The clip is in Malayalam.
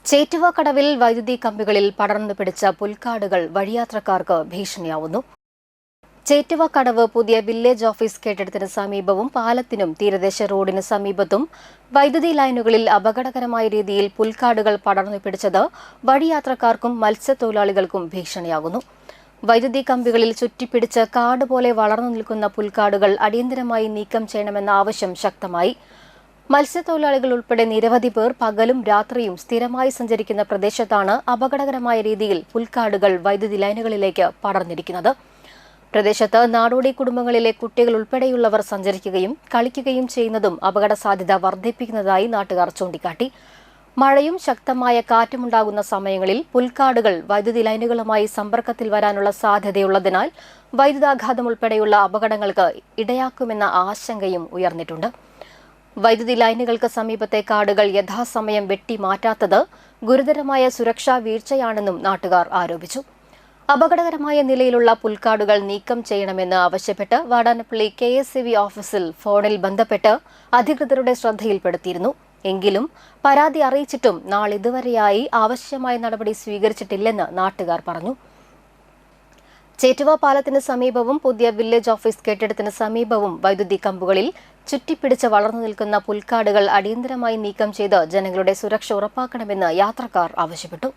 ചേറ്റുവ കടവിൽ വൈദ്യുതി കമ്പികളിൽ പടർന്നു പിടിച്ച പുൽക്കാടുകൾ വഴിയാത്രക്കാർക്ക് ഭീഷണിയാവുന്നു. ചേറ്റുവ കടവ് പുതിയ വില്ലേജ് ഓഫീസ് കെട്ടിടത്തിന് സമീപവും പാലത്തിനും തീരദേശ റോഡിന് സമീപത്തും വൈദ്യുതി ലൈനുകളിൽ അപകടകരമായ രീതിയിൽ പുൽക്കാടുകൾ പടർന്നു പിടിച്ചത് വഴിയാത്രക്കാർക്കും മത്സ്യത്തൊഴിലാളികൾക്കും ഭീഷണിയാകുന്നു. വൈദ്യുതി കമ്പികളിൽ ചുറ്റിപ്പിടിച്ച് കാട് പോലെ വളർന്നു നിൽക്കുന്ന പുൽക്കാടുകൾ അടിയന്തരമായി നീക്കം ചെയ്യണമെന്ന ആവശ്യം ശക്തമായി. മത്സ്യത്തൊഴിലാളികൾ ഉൾപ്പെടെ നിരവധി പേർ പകലും രാത്രിയും സ്ഥിരമായി സഞ്ചരിക്കുന്ന പ്രദേശത്താണ് അപകടകരമായ രീതിയിൽ പുൽക്കാടുകൾ വൈദ്യുതി ലൈനുകളിലേക്ക് പടർന്നിരിക്കുന്നത്. പ്രദേശത്ത് നാടോടി കുടുംബങ്ങളിലെ കുട്ടികൾ ഉൾപ്പെടെയുള്ളവർ സഞ്ചരിക്കുകയും കളിക്കുകയും ചെയ്യുന്നതും അപകട സാധ്യത വർദ്ധിപ്പിക്കുന്നതായി നാട്ടുകാർ ചൂണ്ടിക്കാട്ടി. മഴയും ശക്തമായ കാറ്റുമുണ്ടാകുന്ന സമയങ്ങളിൽ പുൽക്കാടുകൾ വൈദ്യുതി ലൈനുകളുമായി സമ്പർക്കത്തിൽ വരാനുള്ള സാധ്യതയുള്ളതിനാൽ വൈദ്യുതാഘാതം ഉൾപ്പെടെയുള്ള അപകടങ്ങൾക്ക് ഇടയാക്കുമെന്ന ആശങ്കയും ഉയർന്നിട്ടുണ്ട്. വൈദ്യുതി ലൈനുകൾക്ക് സമീപത്തെ കാടുകൾ യഥാസമയം വെട്ടിമാറ്റാത്തത് ഗുരുതരമായ സുരക്ഷാ വീഴ്ചയാണെന്നും നാട്ടുകാർ ആരോപിച്ചു. അപകടകരമായ നിലയിലുള്ള പുൽക്കാടുകൾ നീക്കം ചെയ്യണമെന്ന് ആവശ്യപ്പെട്ട് വാടാനപ്പള്ളി KSEB ഓഫീസിൽ ഫോണിൽ ബന്ധപ്പെട്ട് അധികൃതരുടെ ശ്രദ്ധയിൽപ്പെടുത്തിയിരുന്നു. എങ്കിലും പരാതി അറിയിച്ചിട്ടും നാളിതുവരെയായി ആവശ്യമായ നടപടി സ്വീകരിച്ചിട്ടില്ലെന്ന് നാട്ടുകാർ പറഞ്ഞു. ചേറ്റുവ പാലത്തിന് സമീപവും പുതിയ വില്ലേജ് ഓഫീസ് കെട്ടിടത്തിന് സമീപവും വൈദ്യുതി കമ്പുകളിൽ ചുറ്റിപ്പിടിച്ച് വളർന്നു നിൽക്കുന്ന പുൽക്കാടുകൾ അടിയന്തരമായി നീക്കം ചെയ്ത് ജനങ്ങളുടെ സുരക്ഷ ഉറപ്പാക്കണമെന്ന് യാത്രക്കാർ ആവശ്യപ്പെട്ടു.